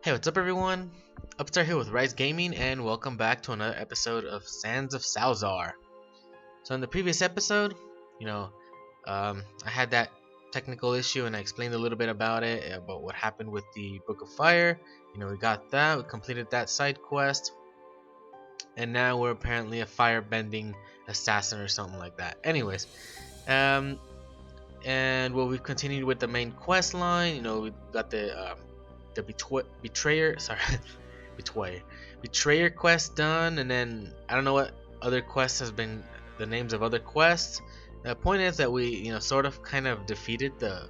Hey, what's up everyone? Upstart here with RyXe Gaming and welcome back to another episode of Sands of Salzaar. So in the previous episode, I had that technical issue and I explained a little bit about it, about what happened with the Book of Fire. We got that, we completed that side quest, and now we're apparently a fire-bending assassin or something like that. Anyways, um, we've continued with the main quest line. We got the betrayer betrayer quest done, and then I don't know what other quests has been the names of other quests. The point is that we sort of kind of defeated the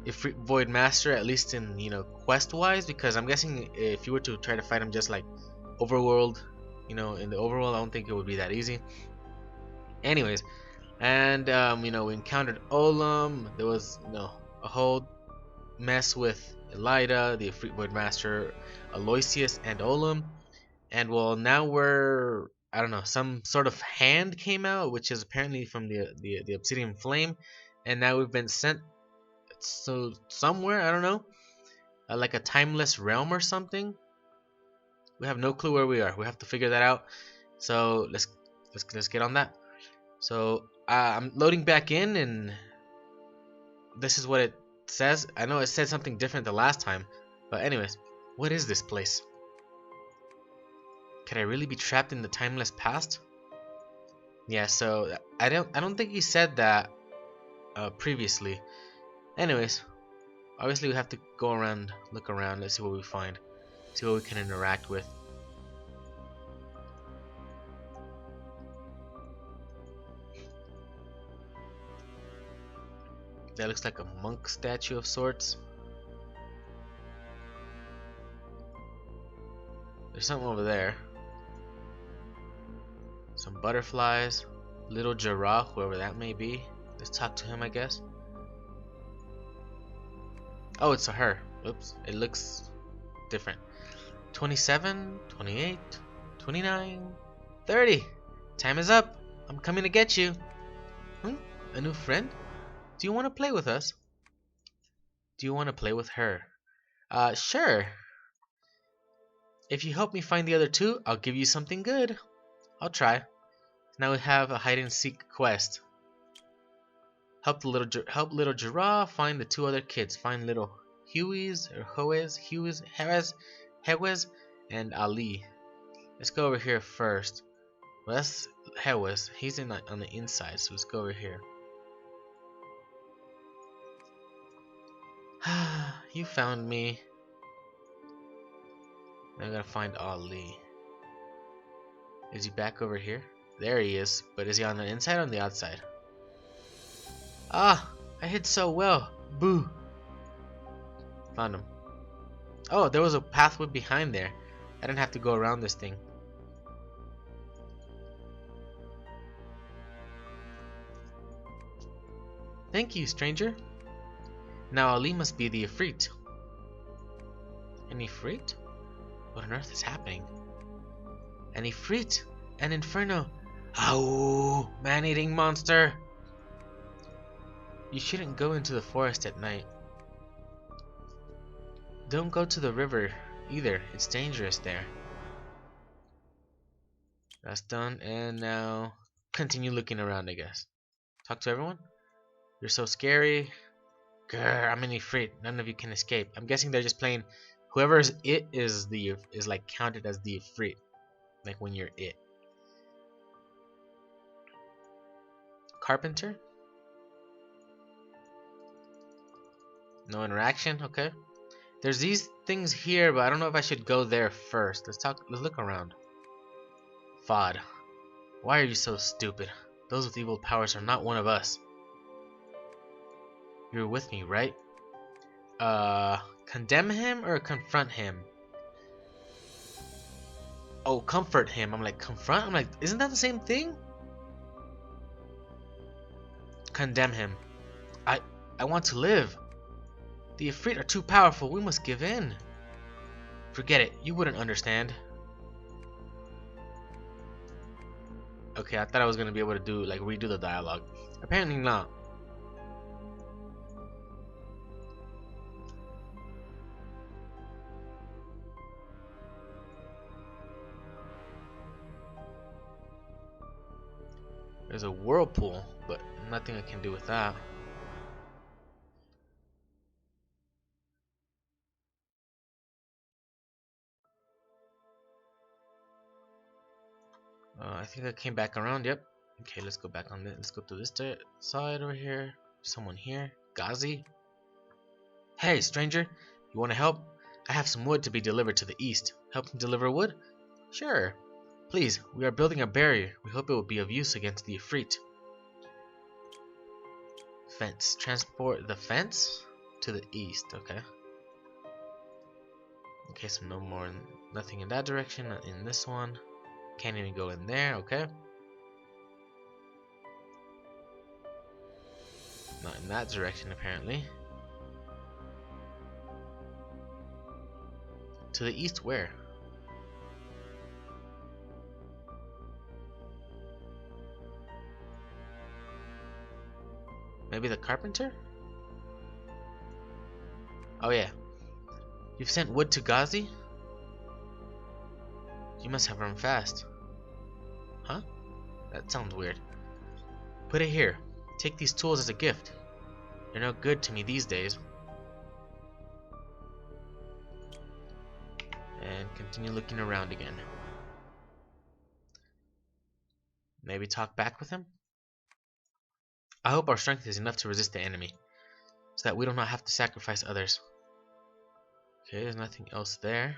Ifrit Void Master, at least in quest wise, because I'm guessing if you were to try to fight him just like overworld, in the overworld, I don't think it would be that easy. Anyways, and we encountered Olam. There was a whole mess with Elida, the Ifrit Void Master, Aloysius, and Olam. And well, now we're, I don't know, some sort of hand came out, which is apparently from the Obsidian Flame, and now we've been sent so somewhere, I don't know, like a timeless realm or something. We have no clue where we are. We have to figure that out. So let's get on that. So I'm loading back in, and this is what it says. I know it said something different the last time, but anyways, what is this place? Could I really be trapped in the timeless past? Yeah, so I don't think he said that previously. Anyways, obviously we have to go around, look around, let's see what we find, see what we can interact with. That looks like a monk statue of sorts. There's something over there. Some butterflies, little giraffe, whoever that may be. Let's talk to him, I guess. Oh, it's a her. Oops, it looks different. 27, 28, 29, 30. Time is up. I'm coming to get you. A new friend? Do you want to play with us? Do you want to play with her? Sure. If you help me find the other two, I'll give you something good. I'll try. Now we have a hide and seek quest. Help little giraffe find the two other kids. Find little Huey's, Hewes, and Ali. Let's go over here first. Well, that's Hewes. He's on the inside, so let's go over here. You found me. Now I gotta find Ali. Is he back over here? There he is. But is he on the inside or on the outside? Ah, I hid so well. Boo. Found him. Oh, there was a pathway behind there. I didn't have to go around this thing. Thank you, stranger. Now Ali must be the Ifrit. An Ifrit? What on earth is happening? An Ifrit! An Inferno! Ow! Man-eating monster! You shouldn't go into the forest at night. Don't go to the river either. It's dangerous there. That's done, and now continue looking around, I guess. Talk to everyone? You're so scary. Grr, I'm an Ifrit. None of you can escape. I'm guessing they're just playing. Whoever's it is like counted as the Ifrit. Like when you're it. Carpenter? No interaction? Okay. There's these things here, but I don't know if I should go there first. Let's look around. Fod. Why are you so stupid? Those with evil powers are not one of us. You're with me, right? Condemn him or confront him? Oh, comfort him. I'm like, confront? I'm like, isn't that the same thing? Condemn him. I want to live. The Ifrit are too powerful. We must give in. Forget it. You wouldn't understand. Okay, I thought I was gonna be able to redo the dialogue. Apparently not. There's a whirlpool, but nothing I can do with that. I think I came back around. Yep. Okay, let's go back on this. Let's go to this side over here. Someone here. Ghazi. Hey, stranger. You want to help? I have some wood to be delivered to the east. Help him deliver wood? Sure. Please, we are building a barrier. We hope it will be of use against the Ifrit. Fence. Transport the fence to the east. Okay. Okay, so no more. Nothing in that direction. Not in this one. Can't even go in there. Okay. Not in that direction, apparently. To the east, where? Maybe the carpenter? Oh yeah. You've sent wood to Ghazi? You must have run fast. Huh? That sounds weird. Put it here. Take these tools as a gift. They're no good to me these days. And continue looking around again. Maybe talk back with him? I hope our strength is enough to resist the enemy, so that we do not have to sacrifice others. Okay, there's nothing else there.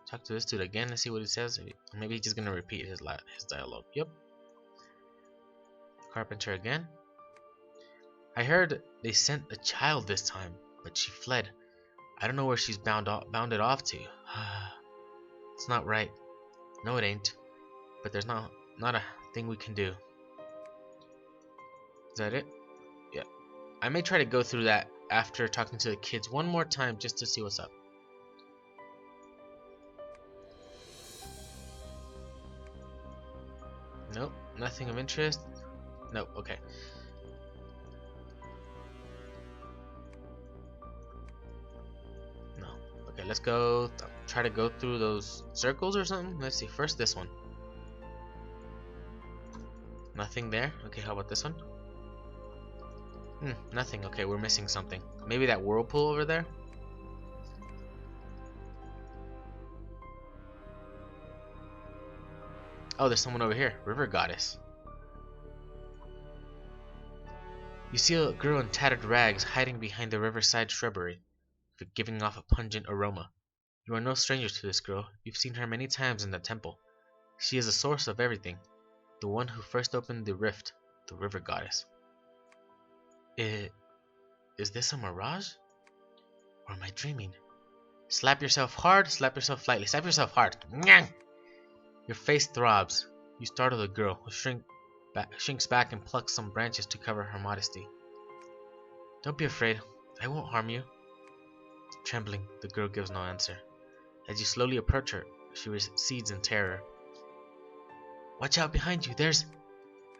Talk to this dude again and see what he says. Maybe he's just gonna repeat his dialogue. Yep. Carpenter again. I heard they sent a child this time, but she fled. I don't know where she's bounded off to. It's not right. No, it ain't. But there's not a thing we can do. Is that it? Yeah. I may try to go through that after talking to the kids one more time just to see what's up. Nope, nothing of interest. Nope, okay. No. Okay, let's go try to go through those circles or something. Let's see, first this one. Nothing there. Okay, how about this one? Nothing. Okay, we're missing something. Maybe that whirlpool over there? Oh, there's someone over here. River Goddess. You see a girl in tattered rags hiding behind the riverside shrubbery, giving off a pungent aroma. You are no stranger to this girl. You've seen her many times in the temple. She is the source of everything. The one who first opened the rift. The River Goddess. Is this a mirage? Or am I dreaming? Slap yourself hard, slap yourself lightly. Slap yourself hard. Your face throbs. You startle the girl, who shrinks back and plucks some branches to cover her modesty. Don't be afraid. I won't harm you. Trembling, the girl gives no answer. As you slowly approach her, she recedes in terror. Watch out behind you, there's...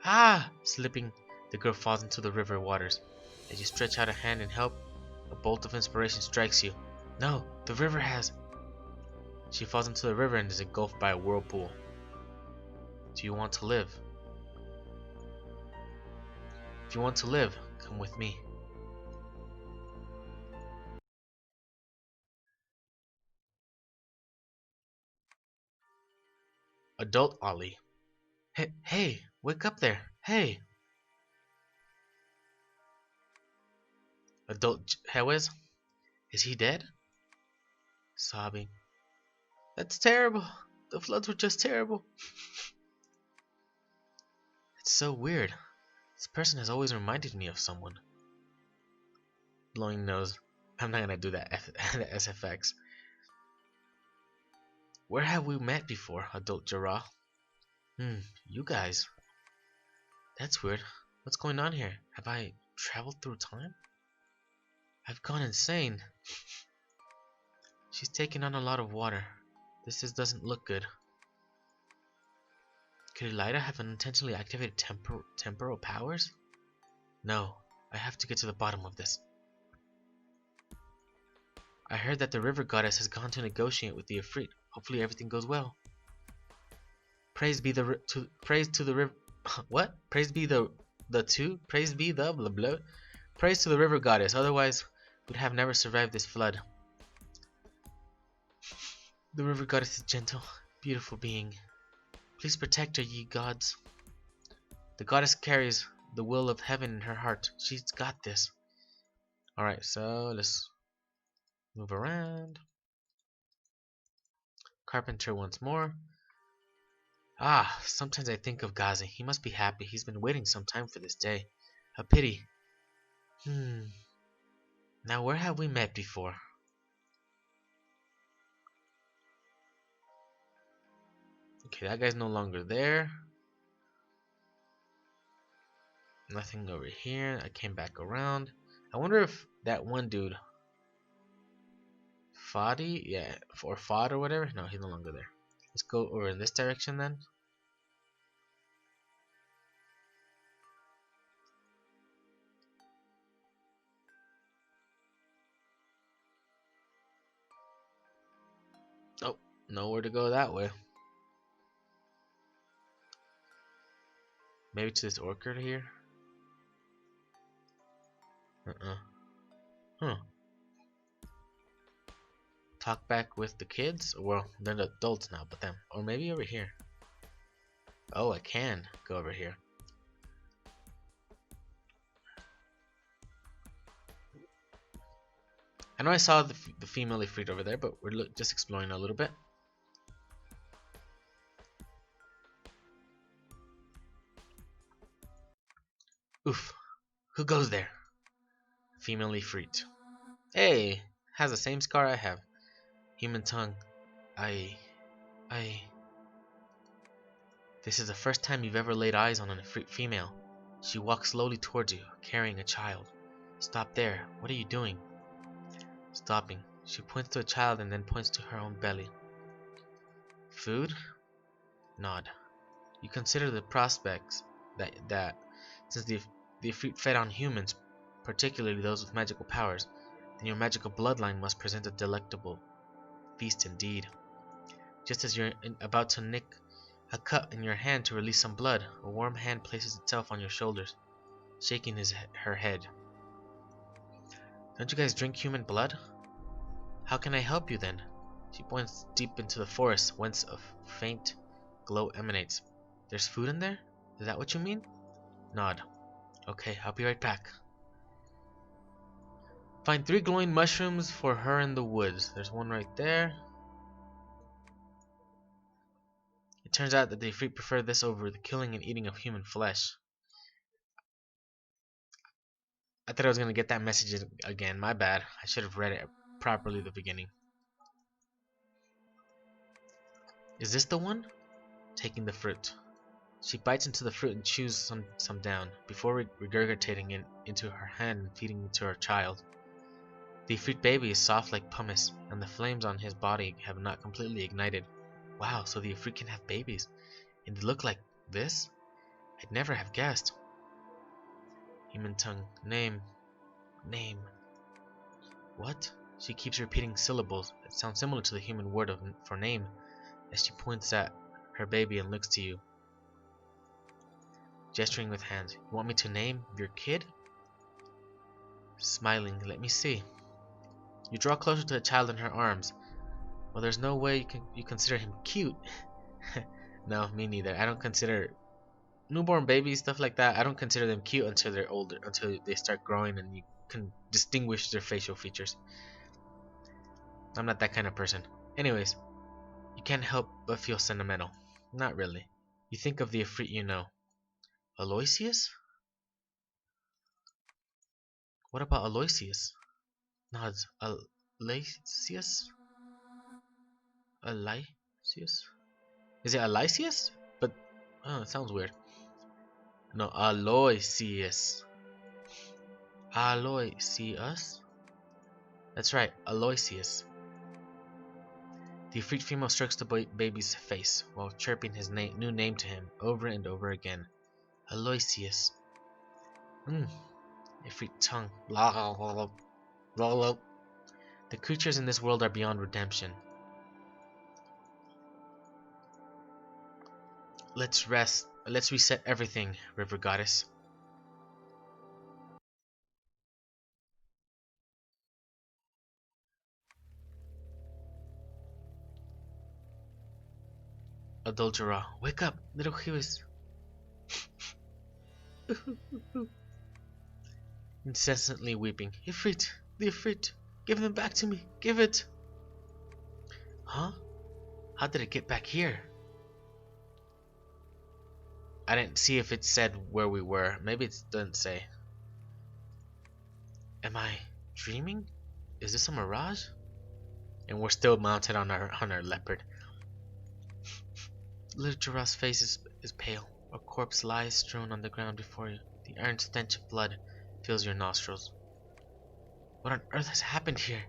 Ah! Slipping, the girl falls into the river waters. As you stretch out a hand in help, a bolt of inspiration strikes you. No, the river has... She falls into the river and is engulfed by a whirlpool. Do you want to live? If you want to live, come with me. Adult Ollie. Hey, wake up there. Hey. Adult Hewes? Is he dead? Sobbing. That's terrible. The floods were just terrible. It's so weird. This person has always reminded me of someone. Blowing nose. I'm not gonna do that. The SFX. Where have we met before, Adult Jarrah? You guys. That's weird. What's going on here? Have I traveled through time? I've gone insane. She's taken on a lot of water. This doesn't look good. Could Elida have unintentionally activated temporal powers? No, I have to get to the bottom of this. I heard that the River Goddess has gone to negotiate with the Ifrit. Hopefully everything goes well. Praise to the What? Praise be the two? Praise be the blah blah. Praise to the river goddess, otherwise we'd have never survived this flood. The river goddess is gentle, beautiful being. Please protect her, ye gods. The goddess carries the will of heaven in her heart. She's got this. Alright, so let's move around. Carpenter once more. Ah, sometimes I think of Gazi. He must be happy. He's been waiting some time for this day. A pity. Now where have we met before? Okay, that guy's no longer there. Nothing over here. I came back around. I wonder if that one dude, Fadi, yeah, or Fod or whatever. No, he's no longer there. Let's go over in this direction then. Oh, nowhere to go that way. Maybe to this orchard here. Huh. Talk back with the kids? Well, they're the adults now, but them. Or maybe over here. Oh, I can go over here. I know I saw the female Ifrit over there, but we're just exploring a little bit. Oof. Who goes there? Female Ifrit. Hey, has the same scar I have. Human tongue. I... This is the first time you've ever laid eyes on an Ifrit female. She walks slowly towards you, carrying a child. Stop there. What are you doing? Stopping. She points to a child and then points to her own belly. Food? Nod. You consider the prospects that since the Ifrit fed on humans, particularly those with magical powers, then your magical bloodline must present a delectable feast indeed. Just as you're about to nick a cut in your hand to release some blood, a warm hand places itself on your shoulders, shaking her head. Don't you guys drink human blood? How can I help you then? She points deep into the forest, whence a faint glow emanates. There's food in there? Is that what you mean? Nod. Okay, I'll be right back. Find 3 glowing mushrooms for her in the woods. There's one right there. It turns out that the Ifrit prefer this over the killing and eating of human flesh. I thought I was gonna get that message again. My bad. I should have read it properly at the beginning. Is this the one? Taking the fruit. She bites into the fruit and chews some down, before regurgitating it into her hand and feeding it to her child. The Ifrit baby is soft like pumice, and the flames on his body have not completely ignited. Wow, so the Ifrit can have babies. And they look like this? I'd never have guessed. Human tongue. Name. Name. What? She keeps repeating syllables that sound similar to the human word for name, as she points at her baby and looks to you. Gesturing with hands. You want me to name your kid? Smiling. Let me see. You draw closer to the child in her arms. Well, there's no way you consider him cute. No, me neither. I don't consider newborn babies, stuff like that. I don't consider them cute until they're older, until they start growing and you can distinguish their facial features. I'm not that kind of person. Anyways, you can't help but feel sentimental. Not really. You think of the Ifrit you know. Aloysius? What about Aloysius? Nods. Aloysius? Aloysius? Is it Aloysius? But, oh, it sounds weird. No, Aloysius. Aloysius? That's right, Aloysius. The Ifrit female strokes the baby's face while chirping his new name to him over and over again. Aloysius. Ifrit tongue. Blah, blah, blah, blah, blah. The creatures in this world are beyond redemption. Let's rest Let's reset everything, River Goddess. Adultera, wake up, little Huis. Incessantly weeping. Ifrit, the Ifrit, give them back to me, give it. Huh? How did it get back here? I didn't see if it said where we were. Maybe it doesn't say. Am I dreaming? Is this a mirage? And we're still mounted on our leopard. Little Giraffe's face is pale. A corpse lies strewn on the ground before you. The iron stench of blood fills your nostrils. What on earth has happened here?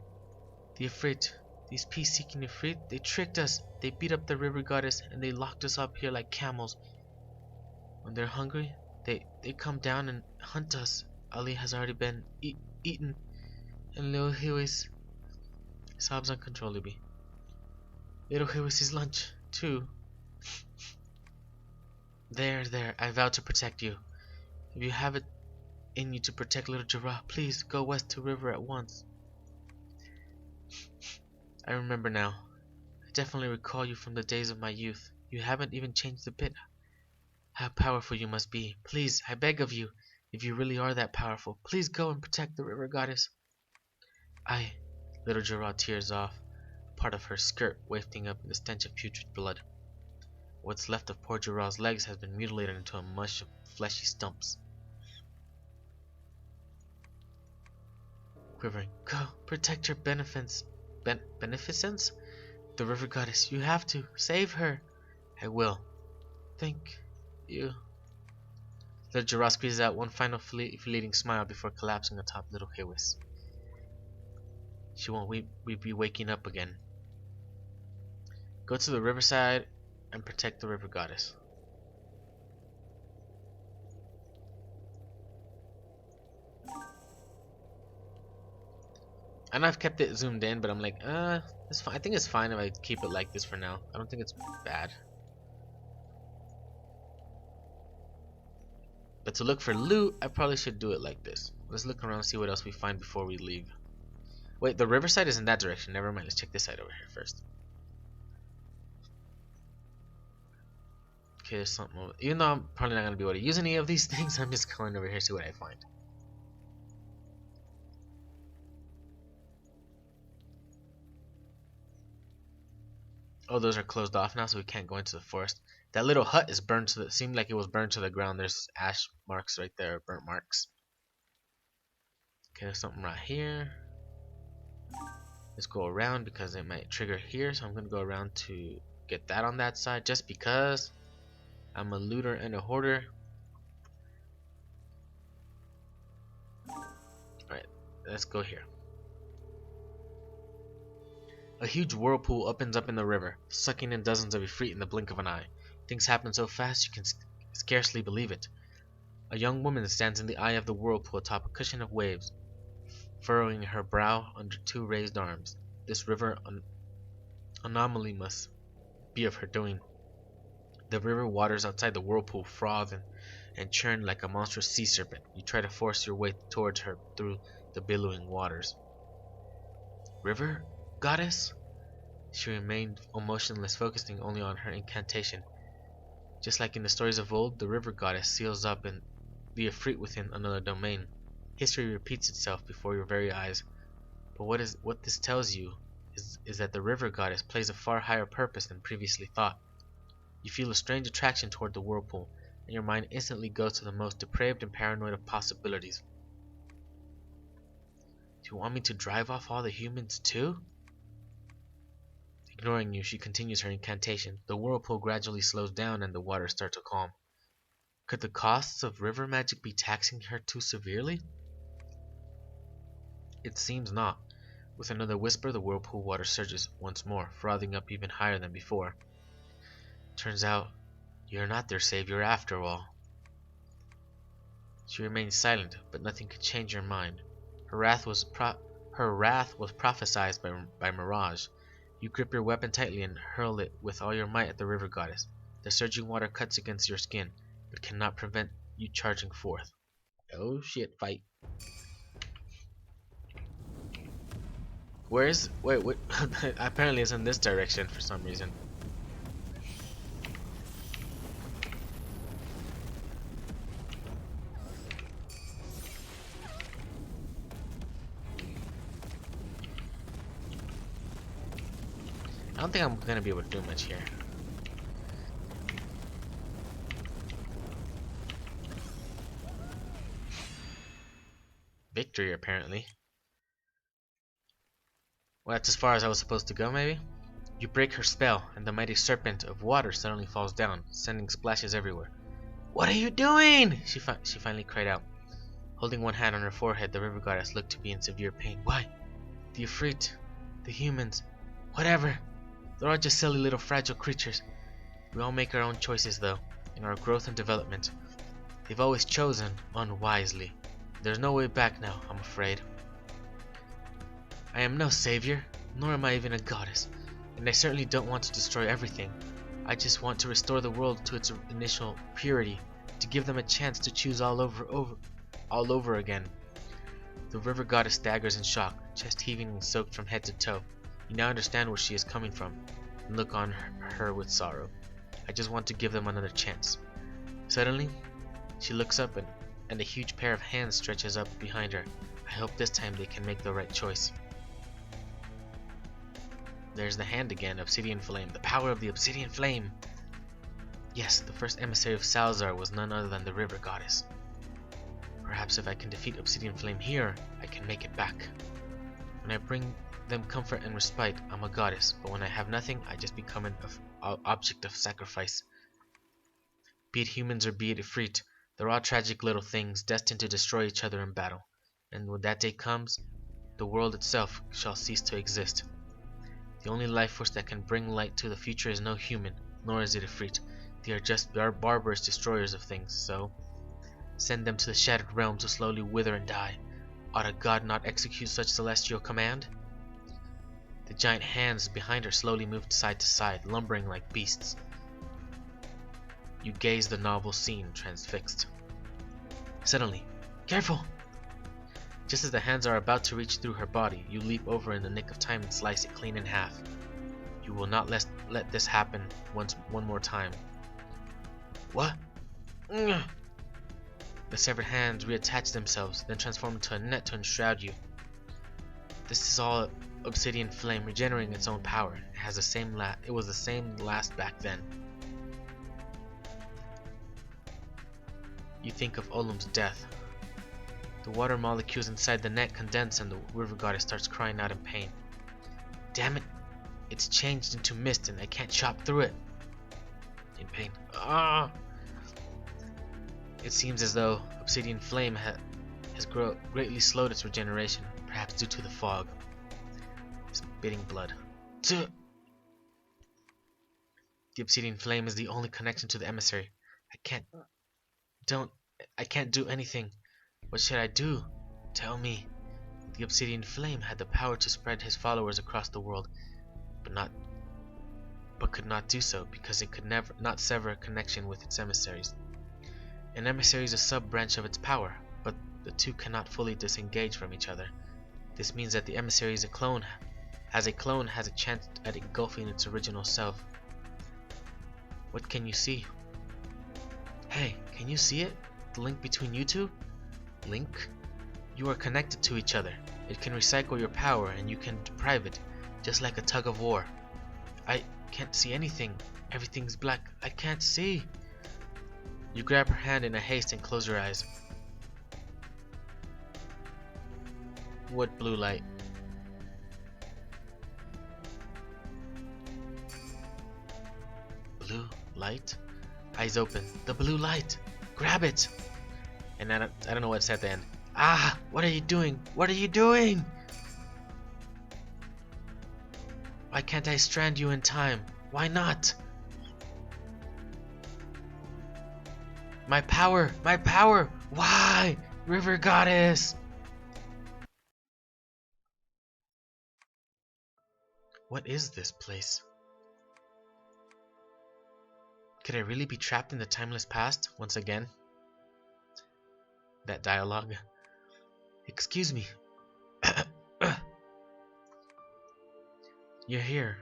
The Ifrit, these peace-seeking Ifrit, they tricked us. They beat up the river goddess and they locked us up here like camels. When they're hungry, they come down and hunt us. Ali has already been eaten, and little Huis sobs uncontrollably. Little Huis' lunch, too. There, I vow to protect you. If you have it in you to protect little Giraffe, please go west to river at once. I remember now. I definitely recall you from the days of my youth. You haven't even changed a bit. How powerful you must be. Please, I beg of you, if you really are that powerful, please go and protect the river goddess. Little Giraffe tears off, part of her skirt wafting up in the stench of putrid blood. What's left of poor Giraffe's legs has been mutilated into a mush of fleshy stumps. Quivering, go, protect your beneficence, the river goddess, you have to, save her. I will. Thank you. Little Giraffe squeezes out one final fleeting smile before collapsing atop little Huis. She won't be waking up again. Go to the riverside and protect the river goddess. I know I've kept it zoomed in, but I'm like, it's fine. I think it's fine if I keep it like this for now. I don't think it's bad. But to look for loot, I probably should do it like this. Let's look around and see what else we find before we leave. Wait, the riverside is in that direction. Never mind. Let's check this side over here first. Okay, there's something over. Even though I'm probably not going to be able to use any of these things, I'm just going over here to see what I find. Oh, those are closed off now, so we can't go into the forest. That little hut is burned to the. Seemed like it was burned to the ground. There's ash marks right there, burnt marks. Okay, there's something right here. Let's go around because it might trigger here, so I'm gonna go around to get that on that side, just because I'm a looter and a hoarder. Alright, let's go here. A huge whirlpool opens up in the river, sucking in dozens of Ifrit in the blink of an eye. Things happen so fast you can scarcely believe it. A young woman stands in the eye of the whirlpool atop a cushion of waves, furrowing her brow under two raised arms. This river anomaly must be of her doing. The river waters outside the whirlpool froth and churn like a monstrous sea serpent. You try to force your way towards her through the billowing waters. River goddess? She remained motionless, focusing only on her incantation. Just like in the stories of old, the river goddess seals up in the Ifrit within another domain. History repeats itself before your very eyes. But what this tells you is that the river goddess plays a far higher purpose than previously thought. You feel a strange attraction toward the whirlpool, and your mind instantly goes to the most depraved and paranoid of possibilities. Do you want me to drive off all the humans too? Ignoring you, she continues her incantation. The whirlpool gradually slows down and the waters start to calm. Could the costs of river magic be taxing her too severely? It seems not. With another whisper, the whirlpool water surges once more, frothing up even higher than before. Turns out, you're not their savior after all. She remained silent, but nothing could change her mind. Her wrath was prophesied by Mirage. You grip your weapon tightly and hurl it with all your might at the river goddess. The surging water cuts against your skin. but cannot prevent you charging forth. Oh shit, fight. Where is... wait. Apparently it's in this direction for some reason. I don't think I'm gonna be able to do much here. Victory, apparently. Well, that's as far as I was supposed to go, maybe? You break her spell, and the mighty serpent of water suddenly falls down, sending splashes everywhere. What are you doing? She finally cried out. Holding one hand on her forehead, the river goddess looked to be in severe pain. Why? The Ifrit, the humans, whatever. They're all just silly little fragile creatures. We all make our own choices, though, in our growth and development. They've always chosen unwisely. There's no way back now, I'm afraid. I am no savior, nor am I even a goddess, and I certainly don't want to destroy everything. I just want to restore the world to its initial purity, to give them a chance to choose all over again. The river goddess staggers in shock, chest heaving and soaked from head to toe. You now understand where she is coming from, and look on her with sorrow. I just want to give them another chance. Suddenly, she looks up and a huge pair of hands stretches up behind her. I hope this time they can make the right choice. There's the hand again, Obsidian Flame. The power of the Obsidian Flame! Yes, the first emissary of Salzaar was none other than the river goddess. Perhaps if I can defeat Obsidian Flame here, I can make it back. When I bring them comfort and respite, I'm a goddess, but when I have nothing, I just become an object of sacrifice. Be it humans or be it Ifrit, they're all tragic little things, destined to destroy each other in battle. And when that day comes, the world itself shall cease to exist. The only life force that can bring light to the future is no human, nor is it Ifrit. They are just barbarous destroyers of things, so send them to the shattered realm to slowly wither and die. Ought a god not execute such celestial command? The giant hands behind her slowly moved side to side, lumbering like beasts. You gaze the novel scene, transfixed. Suddenly, careful! Just as the hands are about to reach through her body, you leap over in the nick of time and slice it clean in half. You will not let this happen one more time. What? The severed hands reattach themselves, then transform into a net to enshroud you. This is all Obsidian Flame regenerating its own power. It was the same last back then. You think of Olum's death. The water molecules inside the net condense and the river goddess starts crying out in pain. Damn it! It's changed into mist and I can't chop through it. In pain. Ah! It seems as though Obsidian Flame has greatly slowed its regeneration, perhaps due to the fog. Spitting blood. The Obsidian Flame is the only connection to the emissary. I can't do anything. What should I do? Tell me. The Obsidian Flame had the power to spread his followers across the world, but could not do so because it could not sever a connection with its emissaries. An emissary is a sub-branch of its power, but the two cannot fully disengage from each other. This means that the emissary is a clone has a chance at engulfing its original self. What can you see? Hey, can you see it? The link between you two? Link? You are connected to each other. It can recycle your power and you can deprive it, just like a tug of war. I can't see anything. Everything's black. I can't see. You grab her hand in a haste and close your eyes. What blue light? Blue light? Eyes open. The blue light! Grab it! And I don't know what's at the end. Ah! What are you doing? What are you doing? Why can't I strand you in time? Why not? My power! My power! Why? River Goddess! What is this place? Could I really be trapped in the timeless past once again? That dialogue. Excuse me. You're here.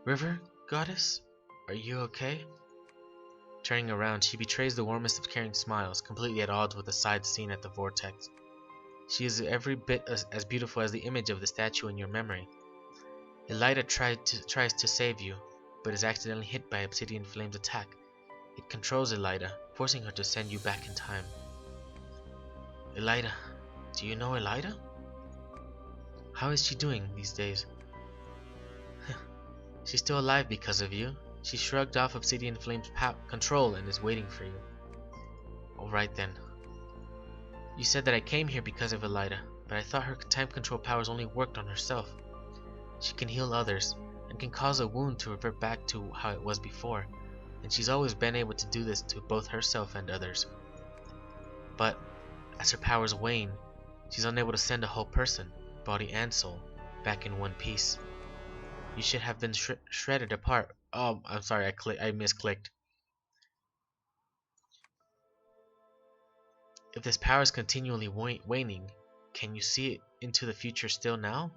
River, goddess? Are you okay? Turning around, she betrays the warmest of caring smiles, completely at odds with the side scene at the vortex. She is every bit as beautiful as the image of the statue in your memory. Elida tries to save you, but is accidentally hit by Obsidian Flame's attack. It controls Elida, forcing her to send you back in time. Elida. Do you know Elida? How is she doing these days? She's still alive because of you. She shrugged off Obsidian Flame's control and is waiting for you. Alright then. You said that I came here because of Elida, but I thought her time control powers only worked on herself. She can heal others, and can cause a wound to revert back to how it was before, and she's always been able to do this to both herself and others. But, as her powers wane, she's unable to send a whole person, body and soul, back in one piece. You should have been shredded apart. Oh, I'm sorry, I misclicked. If this power is continually waning, can you see it into the future still now?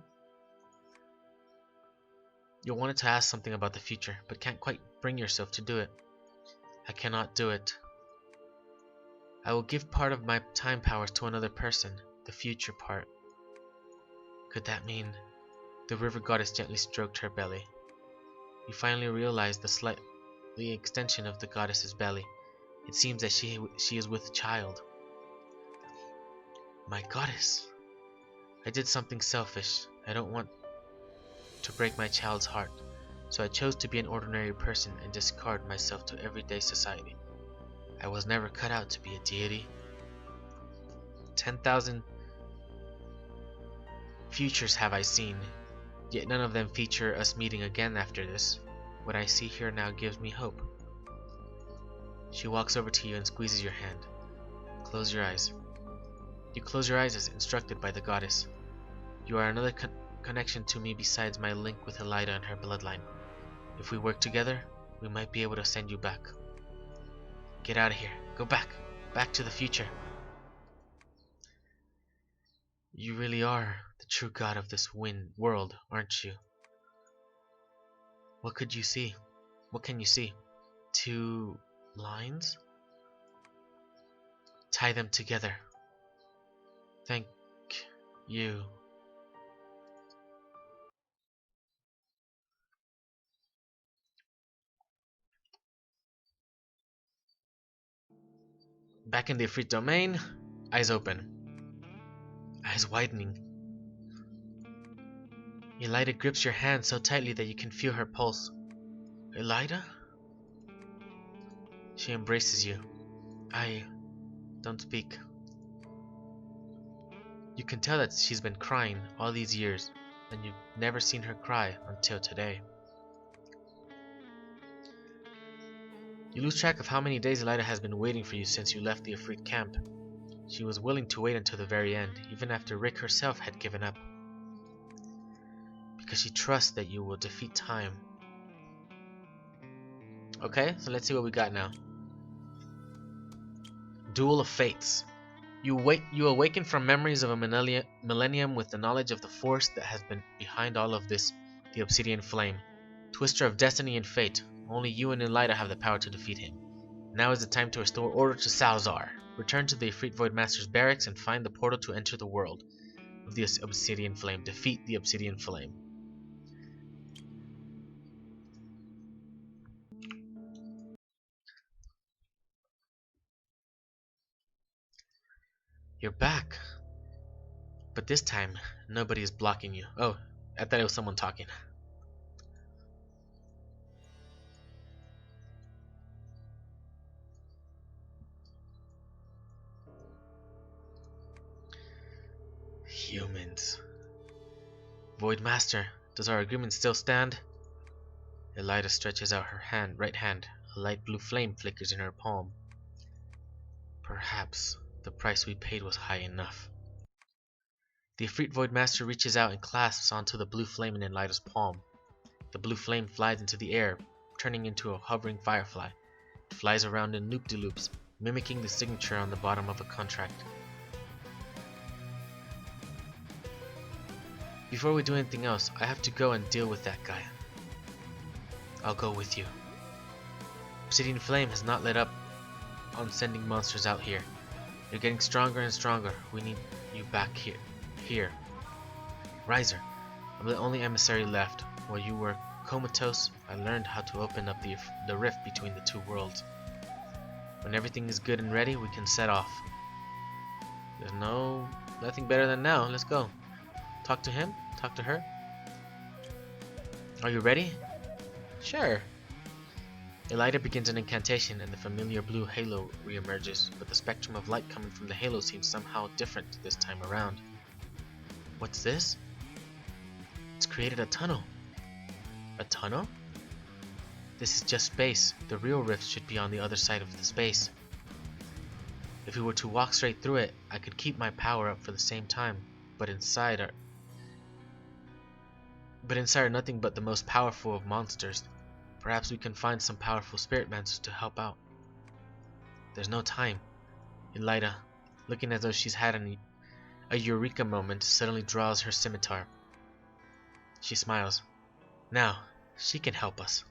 You wanted to ask something about the future, but can't quite bring yourself to do it. I cannot do it. I will give part of my time powers to another person, the future part. Could that mean... The river goddess gently stroked her belly. You finally realized the slightly extension of the goddess's belly. It seems that she is with a child. My goddess. I did something selfish. I don't want to break my child's heart, so I chose to be an ordinary person and discard myself to everyday society. I was never cut out to be a deity. 10,000 futures have I seen, yet none of them feature us meeting again after this. What I see here now gives me hope. She walks over to you and squeezes your hand. Close your eyes. You close your eyes as instructed by the goddess. You are another connection to me besides my link with Elida and her bloodline. If we work together, we might be able to send you back. Get out of here. Go back. Back to the future. You really are the true god of this world, aren't you? What could you see? What can you see? 2 lines? Tie them together. Thank you. Back in the Ifrit domain, eyes open. Eyes widening. Elida grips your hand so tightly that you can feel her pulse. Elida? She embraces you. Don't speak. You can tell that she's been crying all these years, and you've never seen her cry until today. You lose track of how many days Elida has been waiting for you since you left the Ifrit camp. She was willing to wait until the very end, even after Rick herself had given up. Because she trusts that you will defeat time. Okay, so let's see what we got now. Duel of Fates. You awaken from memories of a millennium with the knowledge of the force that has been behind all of this, the Obsidian Flame. Twister of destiny and fate. Only you and Elida have the power to defeat him. Now is the time to restore order to Salzaar. Return to the Ifrit Void Master's barracks and find the portal to enter the world of the Obsidian Flame. Defeat the Obsidian Flame. You're back. But this time, nobody is blocking you. Oh, I thought it was someone talking. Humans. Void Master, does our agreement still stand? Elida stretches out her right hand. A light blue flame flickers in her palm. Perhaps the price we paid was high enough. The Ifrit Void Master reaches out and clasps onto the blue flame in Elida's palm. The blue flame flies into the air, turning into a hovering firefly. It flies around in loop-de-loops, mimicking the signature on the bottom of a contract. Before we do anything else, I have to go and deal with that guy. I'll go with you. Obsidian Flame has not let up on sending monsters out here. You're getting stronger and stronger. We need you back here. Riser, I'm the only emissary left. While you were comatose, I learned how to open up the rift between the two worlds. When everything is good and ready, we can set off. There's nothing better than now. Let's go. Talk to him? Talk to her? Are you ready? Sure. Elida begins an incantation and the familiar blue halo reemerges, but the spectrum of light coming from the halo seems somehow different this time around. What's this? It's created a tunnel. A tunnel? This is just space. The real rift should be on the other side of the space. If we were to walk straight through it, I could keep my power up for the same time, but inside are nothing but the most powerful of monsters. Perhaps we can find some powerful spirit masters to help out. There's no time. Elida, looking as though she's had a eureka moment, suddenly draws her scimitar. She smiles. Now, she can help us.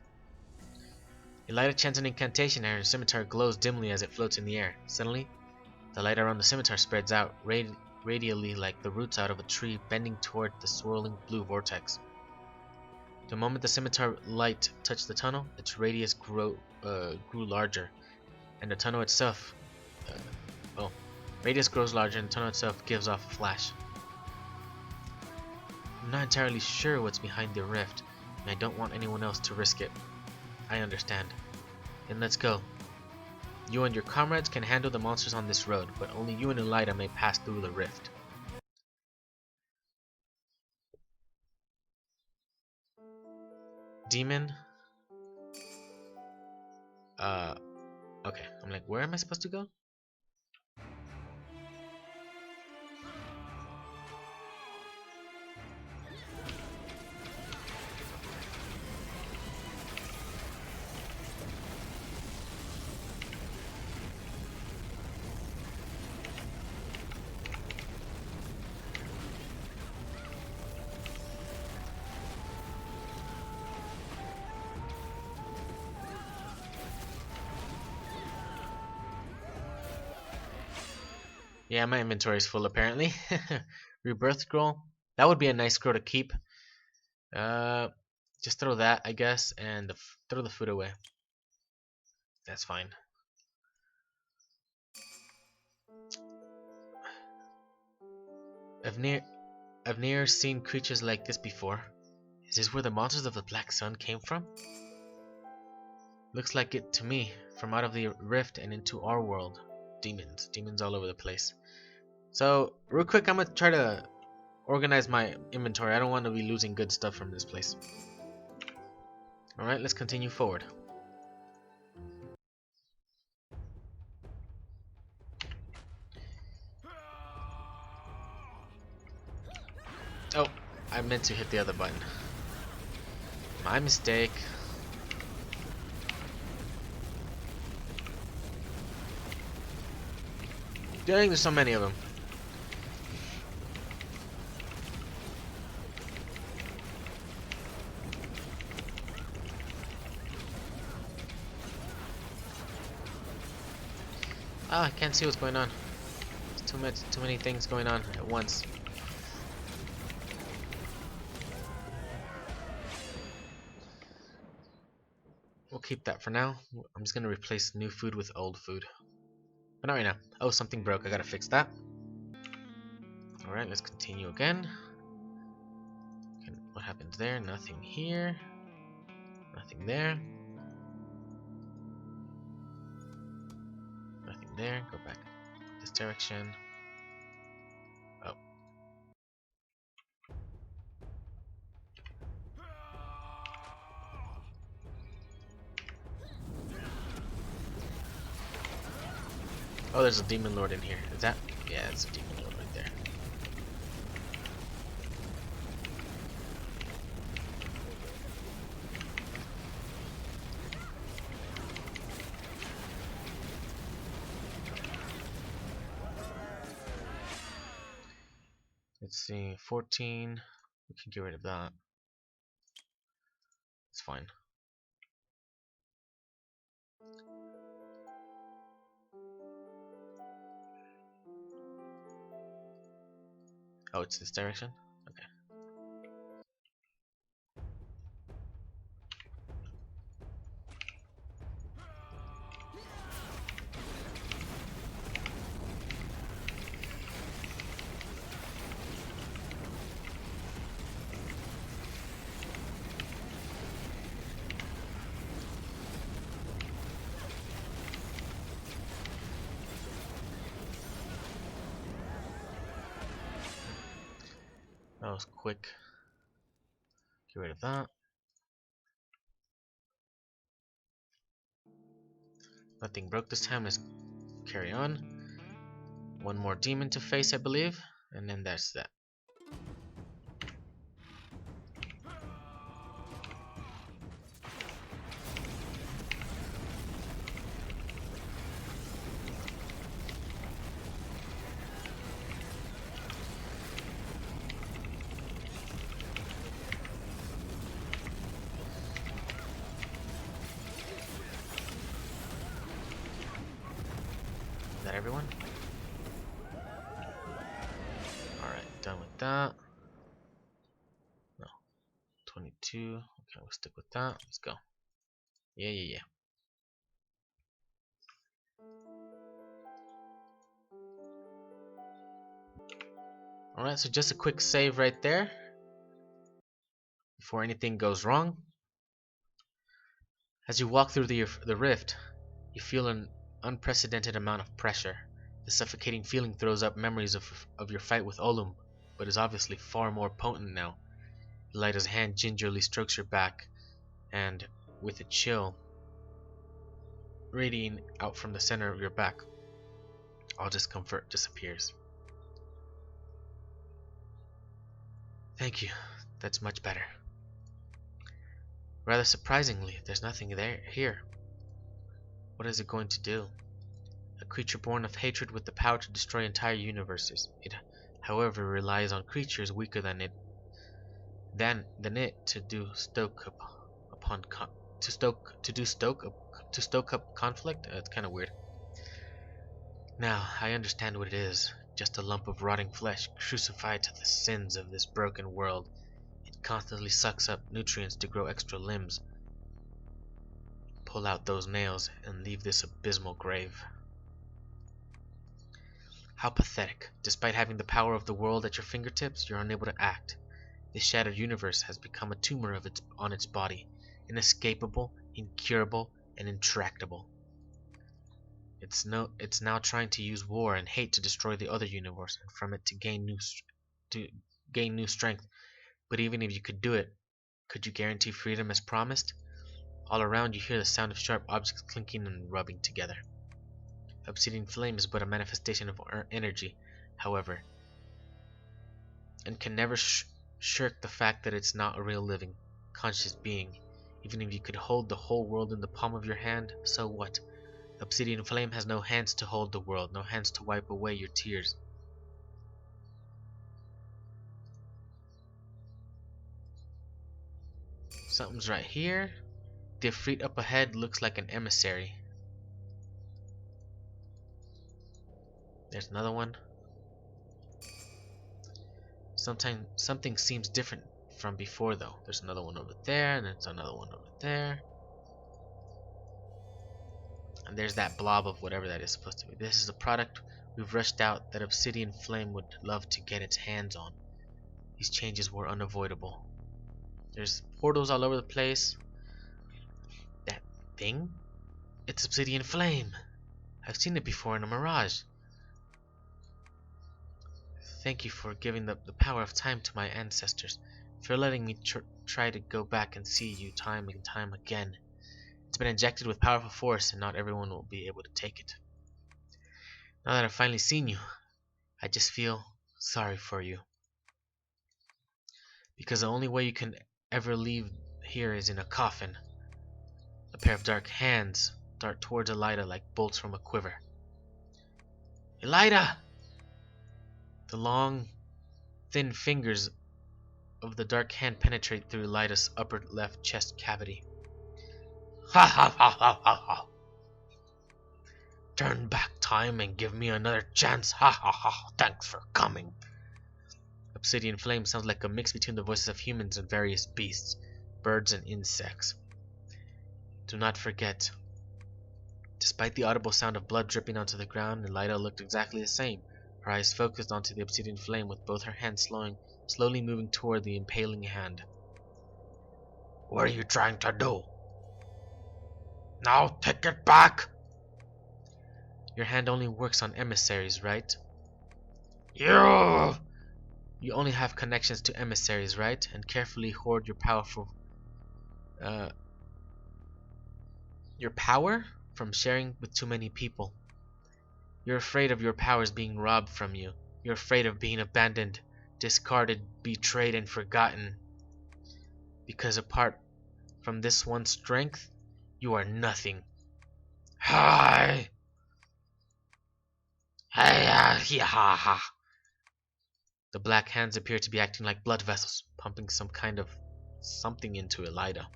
Elida chants an incantation and her scimitar glows dimly as it floats in the air. Suddenly, the light around the scimitar spreads out, radially like the roots out of a tree bending toward the swirling blue vortex. The moment the scimitar light touched the tunnel, its radius grew larger, and the tunnel itself, radius grows larger and the tunnel itself gives off a flash. I'm not entirely sure what's behind the rift, and I don't want anyone else to risk it. I understand. Then let's go. You and your comrades can handle the monsters on this road, but only you and Elida may pass through the rift. Demon. Okay. I'm like, where am I supposed to go? Yeah, my inventory is full apparently. Rebirth scroll. That would be a nice scroll to keep. Just throw that, I guess, and throw the food away. That's fine. I've never seen creatures like this before. Is this where the monsters of the Black Sun came from? Looks like it to me, from out of the rift and into our world. Demons all over the place. So, real quick, I'm gonna try to organize my inventory. I don't want to be losing good stuff from this place. Alright, let's continue forward. Oh, I meant to hit the other button. My mistake. Dang, there's so many of them. Ah, I can't see what's going on. There's too many things going on at once. We'll keep that for now. I'm just gonna replace new food with old food. But not right now. Oh, something broke. I gotta fix that. Alright, let's continue again. Okay, what happens there? Nothing here. Nothing there. Nothing there. Go back this direction. Oh. Oh, there's a demon lord in here. Is that? Yeah, it's a demon lord right there. see, 14. We can get rid of that. It's fine. Oh, it's this direction? Okay. That was quick. Get rid of that. Nothing broke this time. Let's carry on. One more demon to face, I believe. And then that's that. Is that everyone? Alright, done with that. No. 22. Okay, we'll stick with that. Let's go. Yeah. Alright, so just a quick save right there. Before anything goes wrong. As you walk through the rift, you feel an unprecedented amount of pressure. The suffocating feeling throws up memories of your fight with Olum, but is obviously far more potent now. Elida's hand gingerly strokes your back, and with a chill radiating out from the center of your back, all discomfort disappears. Thank you. That's much better. Rather surprisingly, there's nothing here. What is it going to do? A creature born of hatred with the power to destroy entire universes. It, however, relies on creatures weaker than it to stoke up conflict. It's kind of weird. Now I understand what it is. Just a lump of rotting flesh crucified to the sins of this broken world. It constantly sucks up nutrients to grow extra limbs. Pull out those nails and leave this abysmal grave. How pathetic. Despite having the power of the world at your fingertips, you're unable to act. This shattered universe has become a tumor on its body, inescapable, incurable, and intractable. It's now trying to use war and hate to destroy the other universe, and from it to gain new strength. But even if you could do it, could you guarantee freedom as promised? All around you hear the sound of sharp objects clinking and rubbing together. Obsidian flame is but a manifestation of energy, however, and can never shirk the fact that it's not a real living, conscious being. Even if you could hold the whole world in the palm of your hand, so what? Obsidian flame has no hands to hold the world, no hands to wipe away your tears. Something's right here. The Ifrit up ahead looks like an emissary. There's another one. Something seems different from before though. There's another one over there, and there's another one over there. And there's that blob of whatever that is supposed to be. This is a product we've rushed out that Obsidian Flame would love to get its hands on. These changes were unavoidable. There's portals all over the place. That thing? It's Obsidian Flame. I've seen it before in a mirage. Thank you for giving the power of time to my ancestors, for letting me try to go back and see you time and time again. It's been injected with powerful force, and not everyone will be able to take it. Now that I've finally seen you, I just feel sorry for you. Because the only way you can ever leave here is in a coffin. A pair of dark hands dart towards Elida like bolts from a quiver. Elida! The long, Thin fingers of the dark hand penetrate through Lyda's upper left chest cavity. Ha ha ha ha ha ha! Turn back time and give me another chance. Ha ha ha! Thanks for coming. Obsidian flame sounds like a mix between the voices of humans and various beasts, birds and insects. Do not forget. Despite the audible sound of blood dripping onto the ground, Lyda looked exactly the same. Her eyes focused onto the obsidian flame, with both her hands slowly moving toward the impaling hand. What are you trying to do? Now take it back! Your hand only works on emissaries, right? You only have connections to emissaries, right? And carefully hoard your power from sharing with too many people. You're afraid of your powers being robbed from you. You're afraid of being abandoned, discarded, betrayed, and forgotten. Because apart from this one strength, you are nothing. Hi! The black hands appear to be acting like blood vessels, pumping some kind of something into Elida.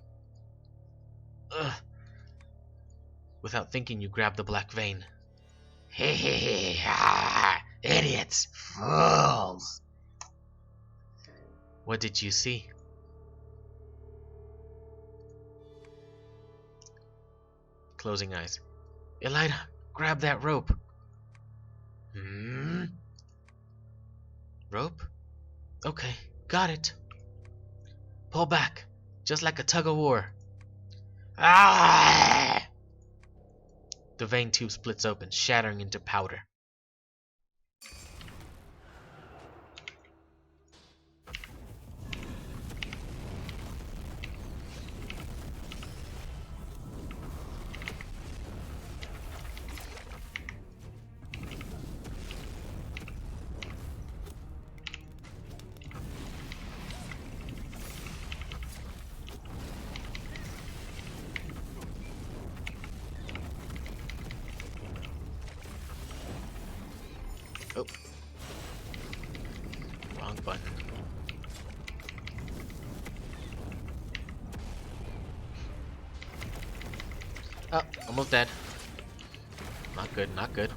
Ugh. Without thinking, you grab the black vein. Idiots! Fools! What did you see? Closing eyes. Elida, grab that rope. Rope? Okay, got it. Pull back, just like a tug of war. Ah! The vein tube splits open, shattering into powder. Oh. Wrong button. Oh, almost dead. Not good, not good.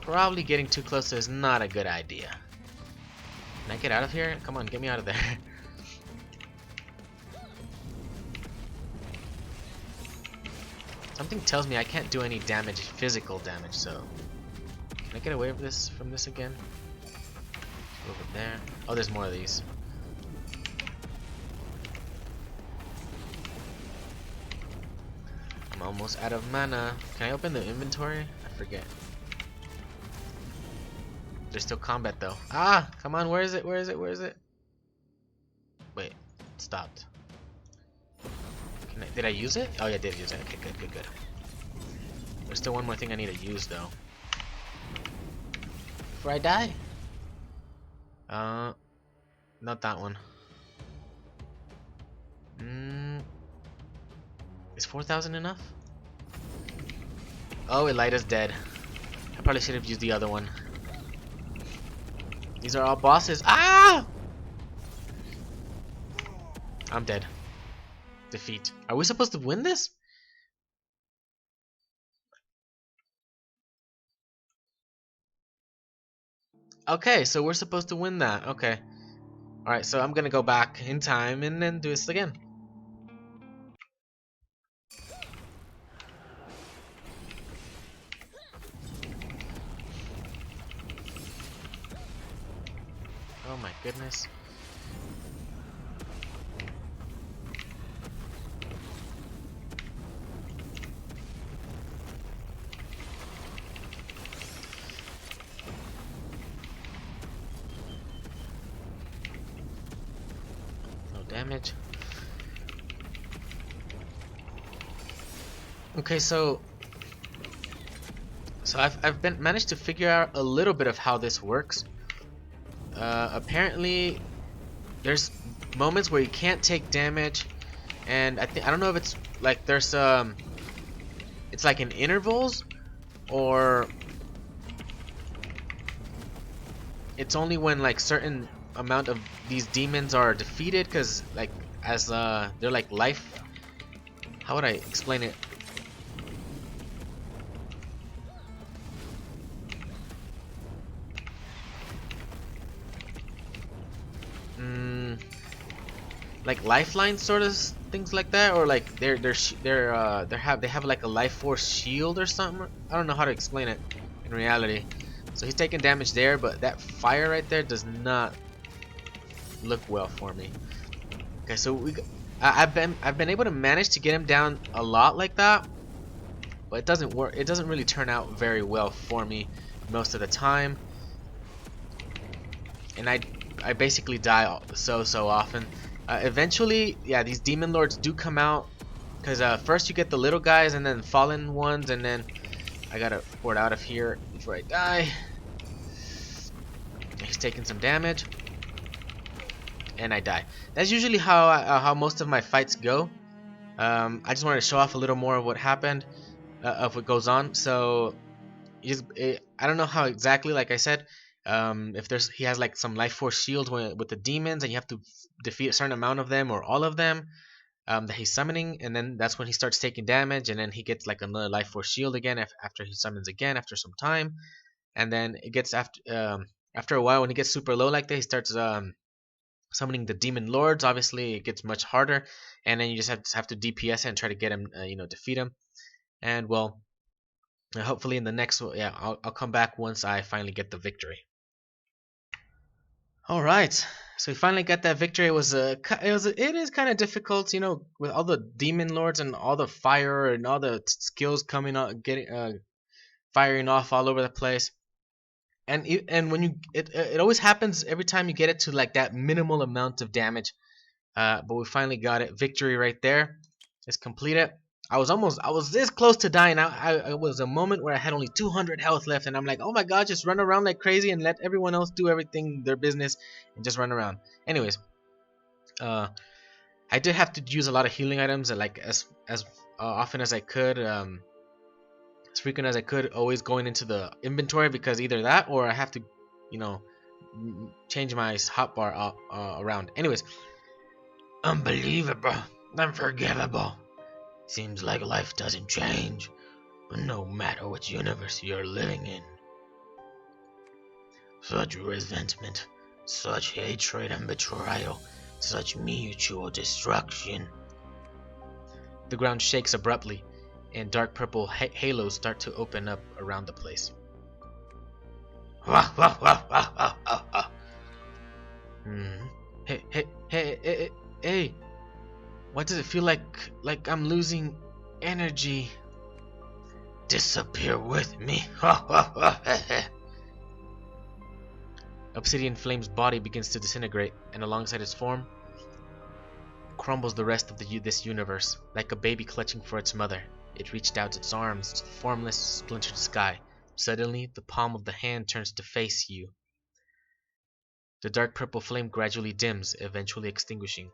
Probably getting too close is not a good idea. Can I get out of here? Come on, get me out of there. Something tells me I can't do any damage, physical damage, so... Can I get away from this again? Over there. Oh, there's more of these. I'm almost out of mana. Can I open the inventory? I forget. There's still combat though. Ah! Come on, where is it? Where is it? Where is it? Wait, it stopped. Did I use it? Oh yeah, I did use it. Okay, good, good, good. There's still one more thing I need to use though. Before I die? Not that one. Is 4,000 enough? Oh, Elida's dead. I probably should have used the other one. These are all bosses. Ah! I'm dead. Defeat. Are we supposed to win this? Okay, so we're supposed to win that. Okay. Alright, so I'm gonna go back in time and then do this again. Oh my goodness. Damage. Okay, so I've managed to figure out a little bit of how this works. Apparently, there's moments where you can't take damage and I don't know if it's like there's it's like in intervals, or it's only when like certain amount of these demons are defeated, because like as they're like life. How would I explain it? Like lifeline sort of things like that, or like they have like a life force shield or something. I don't know how to explain it in reality. So he's taking damage there, but that fire right there does not look well for me. Okay, so I've been able to manage to get him down a lot like that, but it doesn't work. It doesn't really turn out very well for me most of the time, and I basically die so often. Eventually, yeah, these demon lords do come out, because first you get the little guys and then fallen ones, and then I gotta port out of here before I die. He's taking some damage, and I die. That's usually how most of my fights go. I just wanted to show off a little more of what happened, of what goes on. So I don't know how exactly, like I said, if he has like some life force shield with the demons, and you have to defeat a certain amount of them or all of them that he's summoning, and then that's when he starts taking damage, and then he gets like another life force shield again after he summons again after some time, and then it gets after a while, when he gets super low like that, he starts summoning the demon lords. Obviously, it gets much harder, and then you just have to DPS it and try to get him, defeat him, and well. Hopefully in the next one, yeah, I'll come back once I finally get the victory. All right, so we finally got that victory. It is kind of difficult, with all the demon lords and all the fire and all the skills coming out, getting firing off all over the place. And when it always happens every time you get it to like that minimal amount of damage. But we finally got it. Victory right there. Let's complete it. I was this close to dying. I was a moment where I had only 200 health left, and I'm like, oh my god, just run around like crazy and let everyone else do everything, their business, and just run around. Anyways, I did have to use a lot of healing items, like as often as I could, as frequent as I could, always going into the inventory, because either that or I have to, you know, change my hotbar around. Anyways, unbelievable, unforgivable. Seems like life doesn't change, no matter what universe you're living in. Such resentment, such hatred and betrayal, such mutual destruction. The ground shakes abruptly, and dark purple halos start to open up around the place. Hey! Why does it feel like I'm losing energy? Disappear with me. Obsidian Flame's body begins to disintegrate, and alongside its form crumbles the rest of this universe. Like a baby clutching for its mother, it reached out its arms to the formless, splintered sky. Suddenly, the palm of the hand turns to face you. The dark purple flame gradually dims, eventually extinguishing.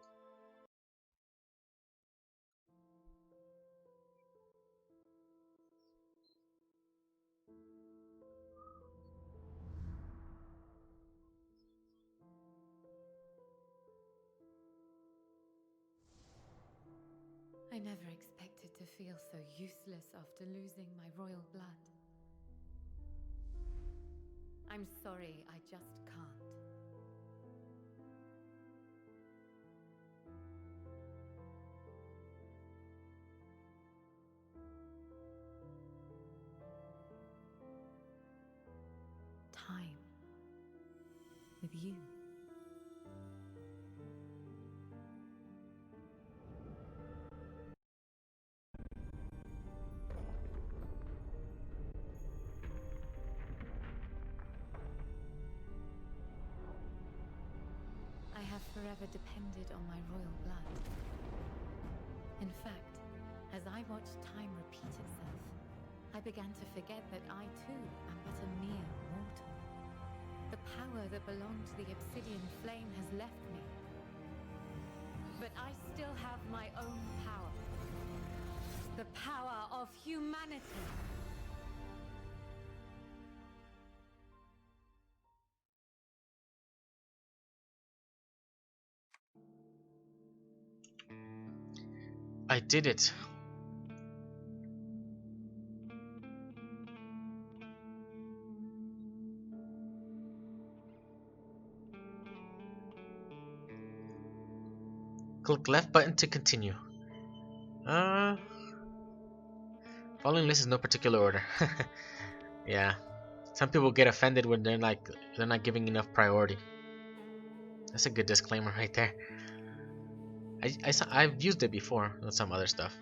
I never expected to feel so useless after losing my royal blood. I'm sorry, I just can't. Time with you. I have forever depended on my royal blood. In fact, as I watched time repeat itself, I began to forget that I too am but a mere mortal. The power that belonged to the Obsidian flame has left me. that I still have my own power. The power of humanity. I did it. Click left button to continue. Following list is no particular order. Yeah. Some people get offended when they're not giving enough priority. That's a good disclaimer right there. I've used it before with some other stuff.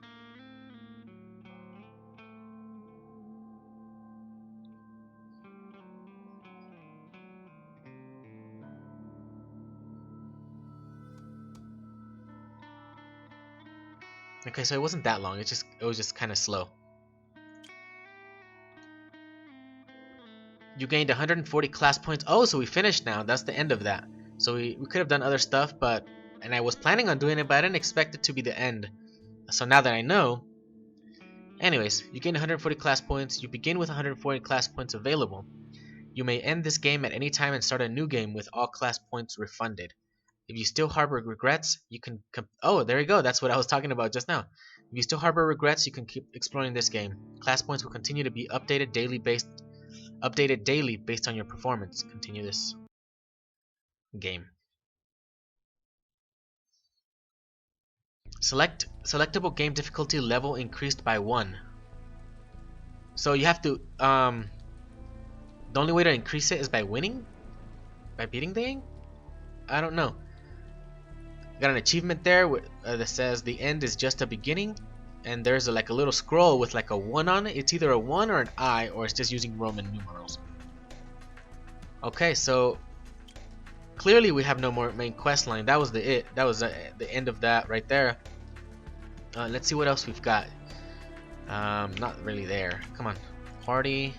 Okay, so it wasn't that long. It was just kind of slow. You gained 140 class points. Oh, so we finished now. That's the end of that. So we could have done other stuff, and I was planning on doing it, but I didn't expect it to be the end. So now that I know, anyways, you gain 140 class points. You begin with 140 class points available. You may end this game at any time and start a new game with all class points refunded. If you still harbor regrets, you can oh, there you go. That's what I was talking about just now. If you still harbor regrets, you can keep exploring this game. Class points will continue to be updated daily based on your performance. Continue this game. Selectable game difficulty level increased by 1. So you have to the only way to increase it is by winning? By beating the game? I don't know. Got an achievement there that says the end is just a beginning, and there's like a little scroll with like a 1 on it. It's either a 1 or an I, or it's just using Roman numerals. Okay, so clearly we have no more main quest line. That was the end of that right there. Let's see what else we've got. Not really there. Come on, party.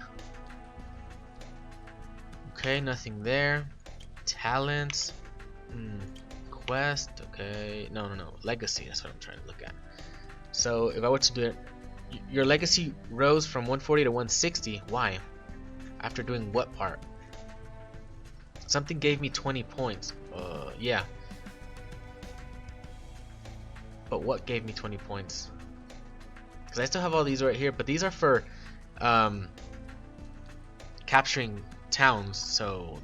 Okay, nothing there. Talents. Quest. Okay, no, legacy. That's what I'm trying to look at. So if I were to do it, your legacy rose from 140 to 160. Why? After doing what part? Something gave me 20 points. Yeah. But what gave me 20 points? Because I still have all these right here, but these are for capturing towns. So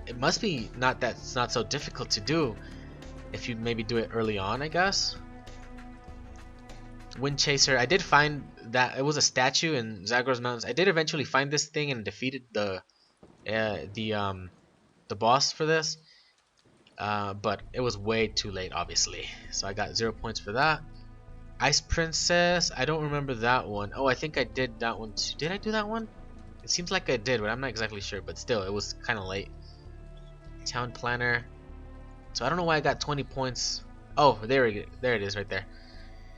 it must be it's not so difficult to do if you maybe do it early on, I guess. Wind Chaser. I did find that it was a statue in Zagros Mountains. I did eventually find this thing and defeated the boss for this, but it was way too late, obviously. So I got 0 points for that. Ice Princess. I don't remember that one. Oh, I think I did that one too. Did I do that one? It seems like I did, but I'm not exactly sure. But still, it was kind of late. Town Planner. So I don't know why I got 20 points. Oh, there it is right there.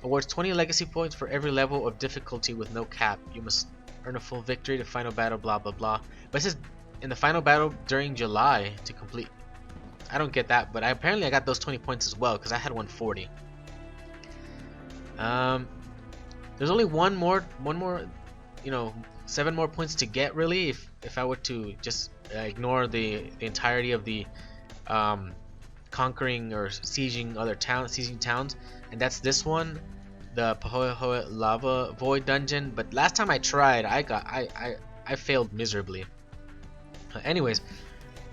Awards 20 legacy points for every level of difficulty with no cap. You must earn a full victory to final battle, blah blah blah. But it says in the final battle during July to complete. I don't get that, but apparently I got those 20 points as well because I had 140. There's only one more, 7 more points to get really if I were to just ignore the entirety of the conquering or sieging towns, and that's this one, the Pahoehoe Lava Void Dungeon. But last time I tried, I failed miserably. Anyways,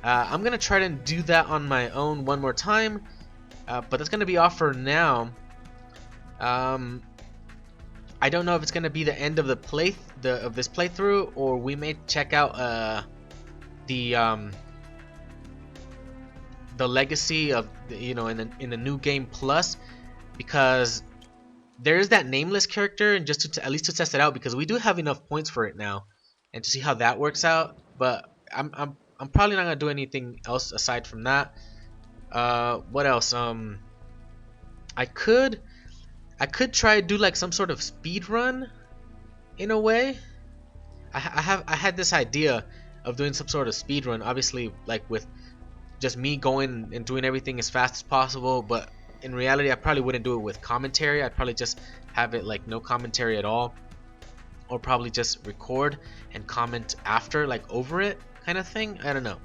I'm gonna try to do that on my own one more time, but that's gonna be off for now. I don't know if it's gonna be the end of this playthrough, or we may check out the legacy of in the new game plus, because there is that nameless character, and just to at least to test it out, because we do have enough points for it now, and to see how that works out. But I'm probably not gonna do anything else aside from that. What else? I could try to do like some sort of speed run in a way. I had this idea of doing some sort of speed run, obviously like with just me going and doing everything as fast as possible, but in reality, I probably wouldn't do it with commentary. I'd probably just have it like no commentary at all, or probably just record and comment after, like over it kind of thing. I don't know.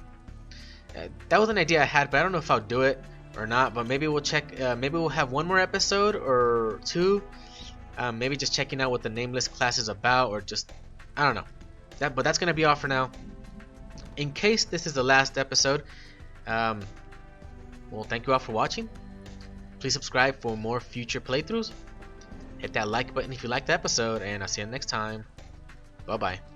That was an idea I had, but I don't know if I'll do it or not. But maybe we'll check. Maybe we'll have one more episode or two. Maybe just checking out what the nameless class is about, or just, I don't know. But that's gonna be all for now. In case this is the last episode, well, thank you all for watching. Please subscribe for more future playthroughs. Hit that like button if you liked the episode, and I'll see you next time. Bye bye.